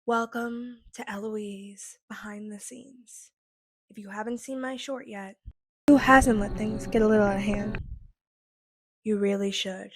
Welcome to Eloise Behind the Scenes. If you haven't seen my short yet, who hasn't let things get a little out of hand? You really should.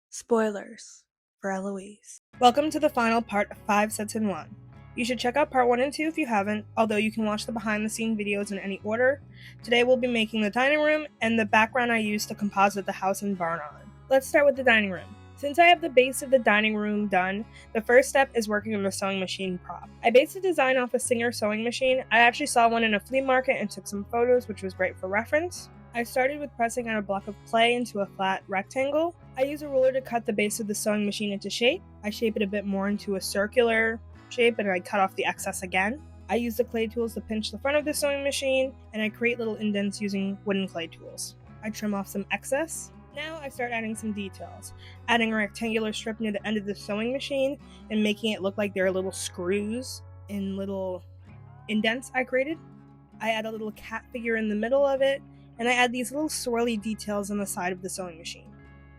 Spoilers for Eloise. Welcome to the final part of 5 Sets in 1. You should check out part 1 and 2 if you haven't, although you can watch the behind the scene videos in any order. Today we'll be making the dining room and the background I used to composite the house and barn on. Let's start with the dining room. Since I have the base of the dining room done, the first step is working on the sewing machine prop. I based the design off a Singer sewing machine. I actually saw one in a flea market and took some photos, which was great for reference. I started with pressing out a block of clay into a flat rectangle. I use a ruler to cut the base of the sewing machine into shape. I shape it a bit more into a circular shape and I cut off the excess again. I use the clay tools to pinch the front of the sewing machine and I create little indents using wooden clay tools. I trim off some excess. Now I start adding some details, adding a rectangular strip near the end of the sewing machine and making it look like there are little screws and little indents I created. I add a little cat figure in the middle of it, and I add these little swirly details on the side of the sewing machine.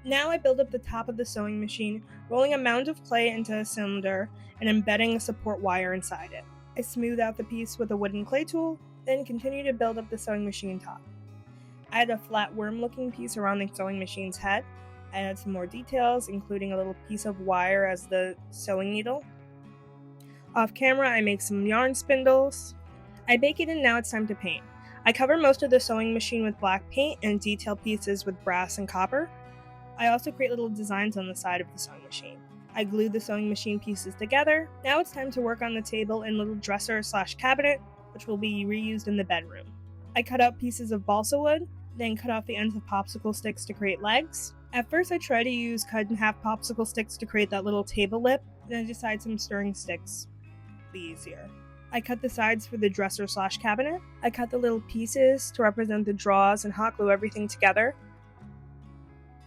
Now I build up the top of the sewing machine, rolling a mound of clay into a cylinder and embedding a support wire inside it. I smooth out the piece with a wooden clay tool, then continue to build up the sewing machine top. I add a flat worm-looking piece around the sewing machine's head. I add some more details, including a little piece of wire as the sewing needle. Off camera, I make some yarn spindles. I bake it and now it's time to paint. I cover most of the sewing machine with black paint and detail pieces with brass and copper. I also create little designs on the side of the sewing machine. I glue the sewing machine pieces together. Now it's time to work on the table and little dresser/cabinet, which will be reused in the bedroom. I cut out pieces of balsa wood, then cut off the ends of popsicle sticks to create legs. At first I try to use cut in half popsicle sticks to create that little table lip, then I decide some stirring sticks would be easier. I cut the sides for the dresser/cabinet. I cut the little pieces to represent the drawers and hot glue everything together.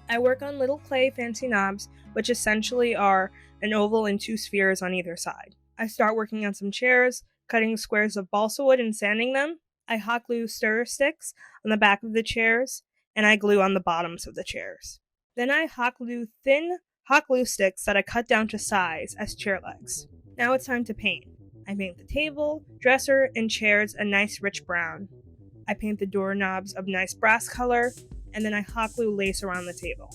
I work on little clay fancy knobs, which essentially are an oval and 2 spheres on either side. I start working on some chairs, cutting squares of balsa wood and sanding them. I hot glue stir sticks on the back of the chairs, and I glue on the bottoms of the chairs. Then I hot glue thin hot glue sticks that I cut down to size as chair legs. Now it's time to paint. I paint the table, dresser, and chairs a nice rich brown. I paint the doorknobs of nice brass color, and then I hot glue lace around the table.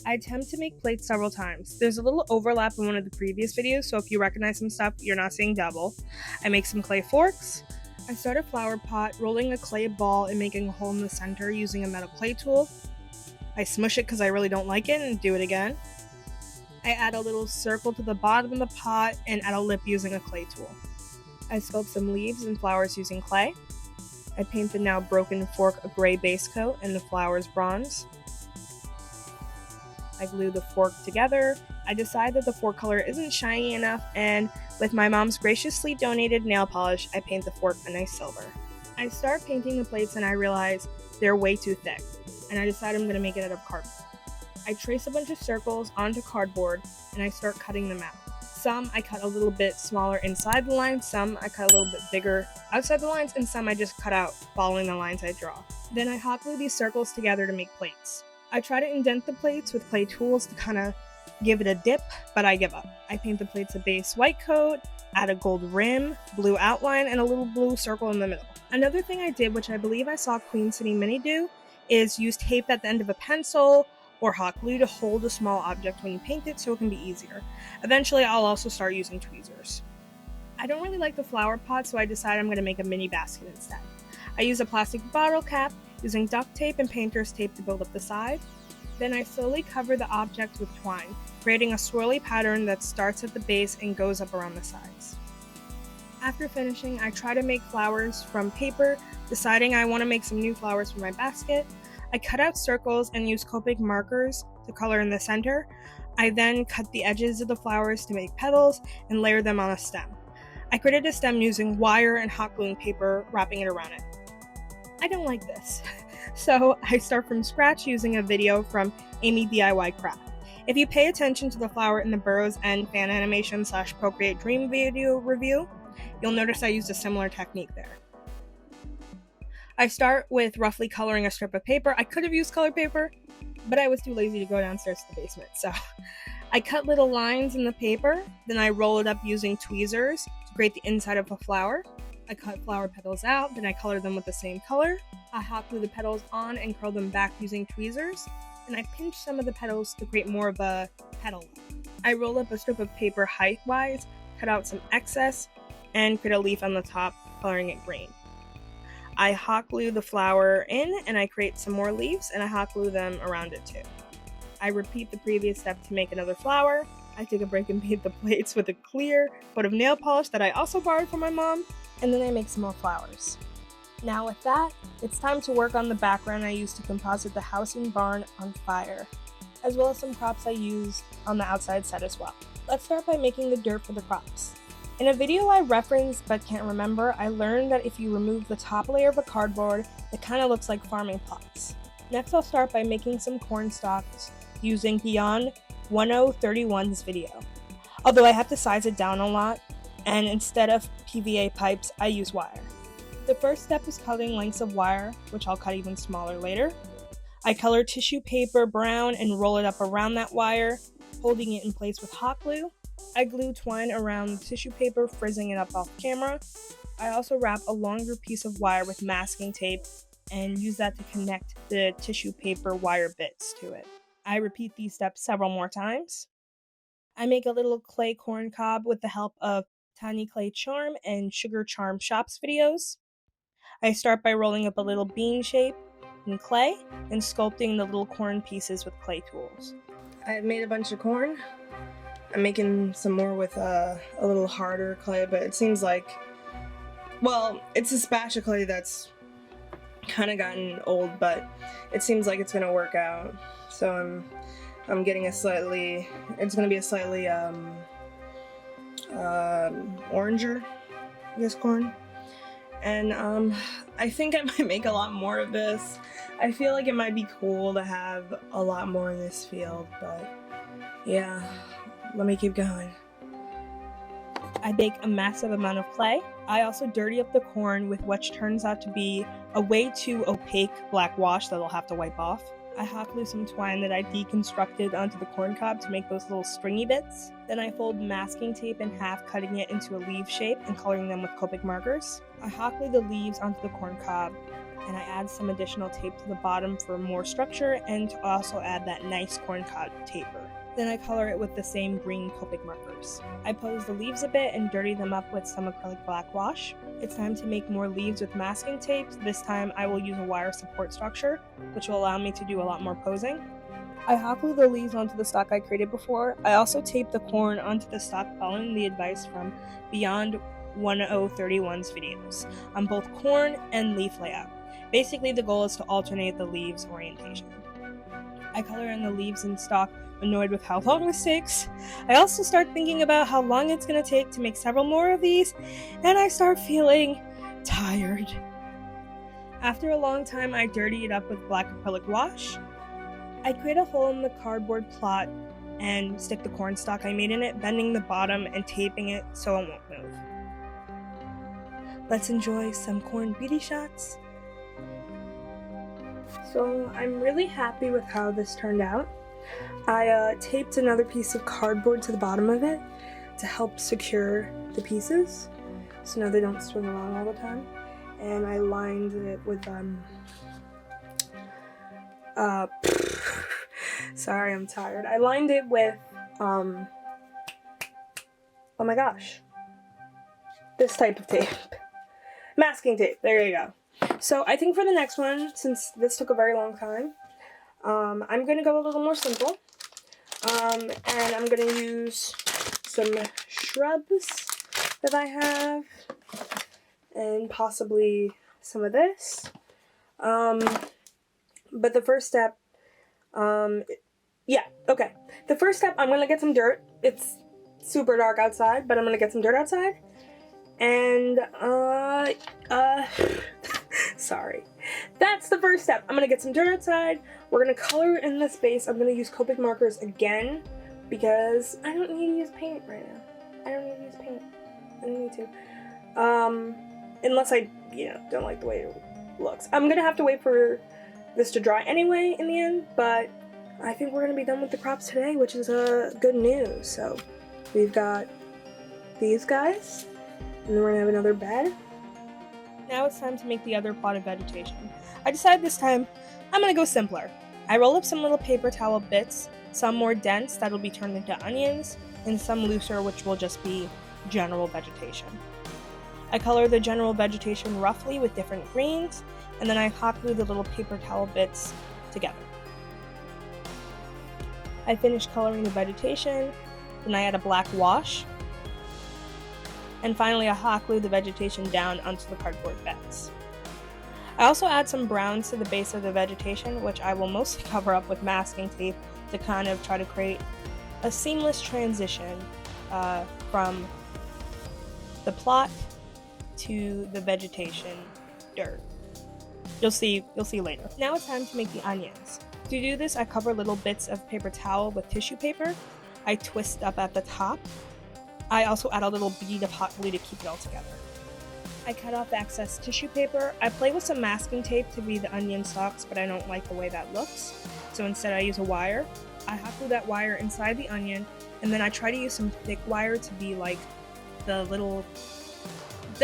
I attempt to make plates several times. There's a little overlap in one of the previous videos, so if you recognize some stuff, you're not seeing double. I make some clay forks. I start a flower pot, rolling a clay ball and making a hole in the center using a metal clay tool. I smush it because I really don't like it and do it again. I add a little circle to the bottom of the pot and add a lip using a clay tool. I sculpt some leaves and flowers using clay. I paint the now broken fork a gray base coat and the flowers bronze. I glue the fork together. I decide that the fork color isn't shiny enough, and with my mom's graciously donated nail polish, I paint the fork a nice silver. I start painting the plates and I realize they're way too thick, and I decide I'm going to make it out of cardboard. I trace a bunch of circles onto cardboard and I start cutting them out. Some I cut a little bit smaller inside the lines, some I cut a little bit bigger outside the lines, and some I just cut out following the lines I draw. Then I hot glue these circles together to make plates. I try to indent the plates with clay tools to kind of give it a dip, but I give up. I paint the plates a base white coat, add a gold rim, blue outline, and a little blue circle in the middle. Another thing I did, which I believe I saw Queen City Mini do, is use tape at the end of a pencil or hot glue to hold a small object when you paint it so it can be easier. Eventually, I'll also start using tweezers. I don't really like the flower pot, so I decide I'm going to make a mini basket instead. I use a plastic bottle cap, using duct tape and painter's tape to build up the side. Then I slowly cover the object with twine, creating a swirly pattern that starts at the base and goes up around the sides. After finishing, I try to make flowers from paper, deciding I want to make some new flowers for my basket. I cut out circles and use Copic markers to color in the center. I then cut the edges of the flowers to make petals and layer them on a stem. I created a stem using wire and hot gluing paper, wrapping it around it. I don't like this, so I start from scratch using a video from Amy DIY Craft. If you pay attention to the flower in the Burroughs End fan animation / Procreate Dream video review, you'll notice I used a similar technique there. I start with roughly coloring a strip of paper. I could have used colored paper, but I was too lazy to go downstairs to the basement, so I cut little lines in the paper, then I roll it up using tweezers to create the inside of a flower. I cut flower petals out, then I color them with the same color. I hot glue the petals on and curl them back using tweezers, and I pinch some of the petals to create more of a petal. I roll up a strip of paper height-wise, cut out some excess, and create a leaf on the top, coloring it green. I hot glue the flower in, and I create some more leaves, and I hot glue them around it too. I repeat the previous step to make another flower. I take a break and paint the plates with a clear coat of nail polish that I also borrowed from my mom, and then I make some more flowers. Now with that, it's time to work on the background I used to composite the house and barn on fire, as well as some props I used on the outside set as well. Let's start by making the dirt for the crops. In a video I referenced but can't remember, I learned that if you remove the top layer of a cardboard, it kind of looks like farming plots. Next I'll start by making some corn stalks using Beyond 1031's video. Although I have to size it down a lot, and instead of PVA pipes, I use wire. The first step is cutting lengths of wire, which I'll cut even smaller later. I color tissue paper brown and roll it up around that wire, holding it in place with hot glue. I glue twine around the tissue paper, frizzing it up off camera. I also wrap a longer piece of wire with masking tape and use that to connect the tissue paper wire bits to it. I repeat these steps several more times. I make a little clay corn cob with the help of Tiny Clay Charm and Sugar Charm Shops videos. I start by rolling up a little bean shape in clay and sculpting the little corn pieces with clay tools. I've made a bunch of corn. I'm making some more with a little harder clay, but it seems like, well, it's a spatula clay that's kind of gotten old, but it seems like it's gonna work out. So I'm getting it's gonna be a slightly oranger, I guess, corn. And I think I might make a lot more of this. I feel like it might be cool to have a lot more in this field, but yeah, let me keep going. I bake a massive amount of clay. I also dirty up the corn with what turns out to be a way too opaque black wash that I'll have to wipe off. I hot glue some twine that I deconstructed onto the corn cob to make those little stringy bits. Then I fold masking tape in half, cutting it into a leaf shape and coloring them with Copic markers. I hot glue the leaves onto the corn cob, and I add some additional tape to the bottom for more structure and to also add that nice corn cob taper. Then I color it with the same green Copic markers. I pose the leaves a bit and dirty them up with some acrylic black wash. It's time to make more leaves with masking tape. This time I will use a wire support structure, which will allow me to do a lot more posing. I hot glue the leaves onto the stock I created before. I also tape the corn onto the stock following the advice from Beyond 1031's videos on both corn and leaf layout. Basically, the goal is to alternate the leaves' orientation. I color in the leaves and stock, annoyed with how long this takes. I also start thinking about how long it's going to take to make several more of these, and I start feeling tired. After a long time, I dirty it up with black acrylic wash. I create a hole in the cardboard plot and stick the corn stalk I made in it, bending the bottom and taping it so it won't move. Let's enjoy some corn beauty shots. So I'm really happy with how this turned out. I taped another piece of cardboard to the bottom of it to help secure the pieces so now they don't swing around all the time. And I lined it with sorry, I'm tired. I lined it with oh my gosh, this type of tape. Masking tape, there you go. So I think for the next one, since this took a very long time, I'm going to go a little more simple. And I'm going to use some shrubs that I have, and possibly some of this. But the first step, The first step, I'm going to get some dirt. It's super dark outside, but I'm going to get some dirt outside. And, sorry. That's the first step. I'm going to get some dirt outside. We're going to color in the space. I'm going to use Copic markers again because I don't need to use paint right now. I don't need to. Unless I, don't like the way it looks. I'm going to have to wait for this to dry anyway in the end, but I think we're going to be done with the crops today, which is good news. So we've got these guys, and then we're going to have another bed. Now it's time to make the other plot of vegetation. I decided this time I'm going to go simpler. I roll up some little paper towel bits, some more dense that'll be turned into onions, and some looser which will just be general vegetation. I color the general vegetation roughly with different greens, and then I hot glue the little paper towel bits together. I finish coloring the vegetation, then I add a black wash, and finally I hot glue the vegetation down onto the cardboard beds. I also add some browns to the base of the vegetation, which I will mostly cover up with masking tape to kind of try to create a seamless transition from the plot to the vegetation dirt. You'll see later. Now it's time to make the onions. To do this, I cover little bits of paper towel with tissue paper. I twist up at the top. I also add a little bead of hot glue to keep it all together. I cut off excess tissue paper. I play with some masking tape to be the onion stalks, but I don't like the way that looks. So instead I use a wire. I hot glue that wire inside the onion, and then I try to use some thick wire to be like the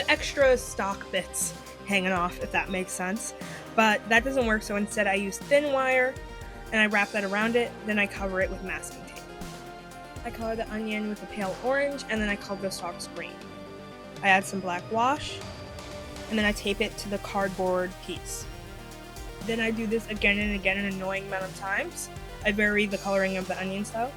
extra stalk bits hanging off, if that makes sense. But that doesn't work, so instead I use thin wire, and I wrap that around it, then I cover it with masking tape. I color the onion with a pale orange, and then I color the stalks green. I add some black wash, and then I tape it to the cardboard piece. Then I do this again and again an annoying amount of times. I vary the coloring of the onions though.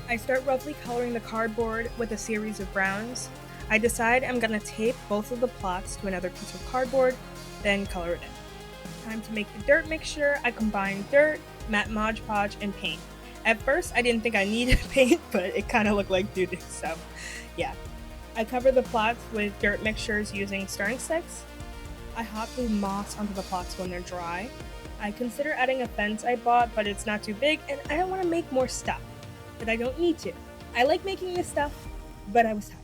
I start roughly coloring the cardboard with a series of browns. I decide I'm going to tape both of the plots to another piece of cardboard, then color it in. Time to make the dirt mixture. I combine dirt, matte Mod Podge, and paint. At first I didn't think I needed paint, but it kind of looked like doo-doo, so yeah. I cover the plots with dirt mixtures using stirring sticks. I hot glue moss onto the plots when they're dry. I consider adding a fence I bought, but it's not too big, and I don't want to make more stuff. But I don't need to. I like making this stuff, but I was tired.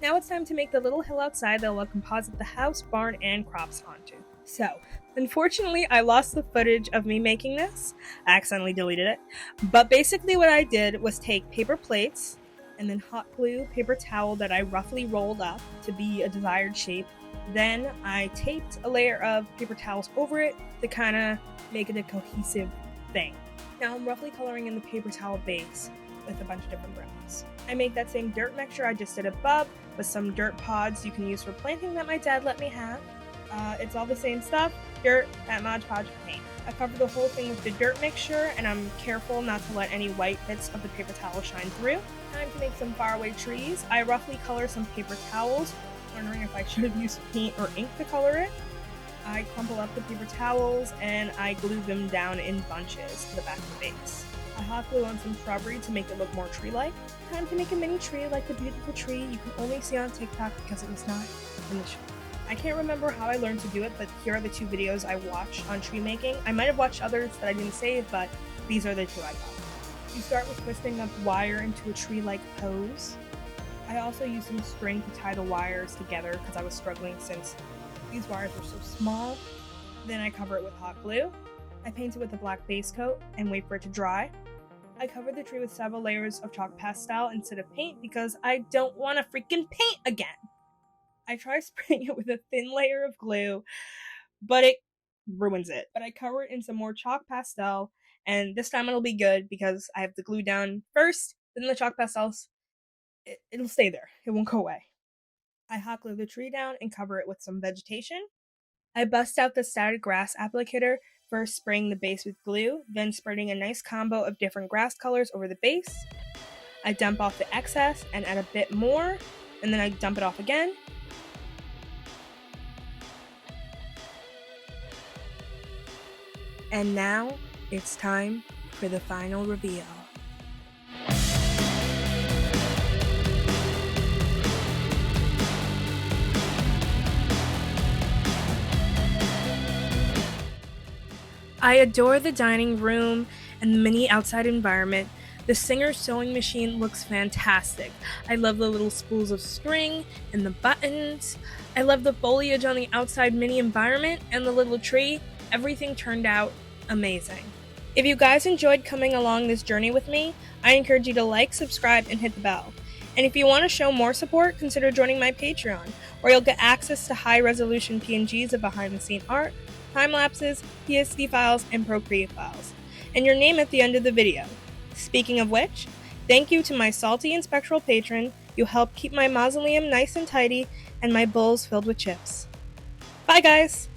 Now it's time to make the little hill outside that will composite the house, barn, and crops onto. So, unfortunately, I lost the footage of me making this. I accidentally deleted it. But basically what I did was take paper plates, and then hot glue paper towel that I roughly rolled up to be a desired shape. Then I taped a layer of paper towels over it to kind of make it a cohesive thing. Now I'm roughly coloring in the paper towel base with a bunch of different browns. I make that same dirt mixture I just did above with some dirt pods you can use for planting that my dad let me have. It's all the same stuff, dirt, that Mod Podge, paint. I cover the whole thing with the dirt mixture, and I'm careful not to let any white bits of the paper towel shine through. Time to make some faraway trees. I roughly color some paper towels, wondering if I should have used paint or ink to color it. I crumple up the paper towels and I glue them down in bunches to the back of the base. I hot glue on some shrubbery to make it look more tree-like. Time to make a mini tree like the beautiful tree you can only see on TikTok because it was not in the show. I can't remember how I learned to do it, but here are the 2 videos I watched on tree making. I might have watched others that I didn't save, but these are the 2 I got. You start with twisting up wire into a tree-like pose. I also used some string to tie the wires together because I was struggling since these wires were so small. Then I cover it with hot glue. I paint it with a black base coat and wait for it to dry. I covered the tree with several layers of chalk pastel instead of paint because I don't want to freaking paint again. I try spraying it with a thin layer of glue, but it ruins it. But I cover it in some more chalk pastel, and this time it'll be good because I have the glue down first, then the chalk pastels. It'll stay there. It won't go away. I hot glue the tree down and cover it with some vegetation. I bust out the Static Grass applicator, first spraying the base with glue, then spreading a nice combo of different grass colors over the base. I dump off the excess and add a bit more, and then I dump it off again. And now, it's time for the final reveal. I adore the dining room and the mini outside environment. The Singer sewing machine looks fantastic. I love the little spools of string and the buttons. I love the foliage on the outside mini environment and the little tree. Everything turned out amazing. If you guys enjoyed coming along this journey with me, I encourage you to like, subscribe, and hit the bell. And if you want to show more support, consider joining my Patreon, where you'll get access to high-resolution PNGs of behind-the-scene art, time-lapses, PSD files, and Procreate files, and your name at the end of the video. Speaking of which, thank you to my salty and spectral patron. You help keep my mausoleum nice and tidy, and my bowls filled with chips. Bye, guys!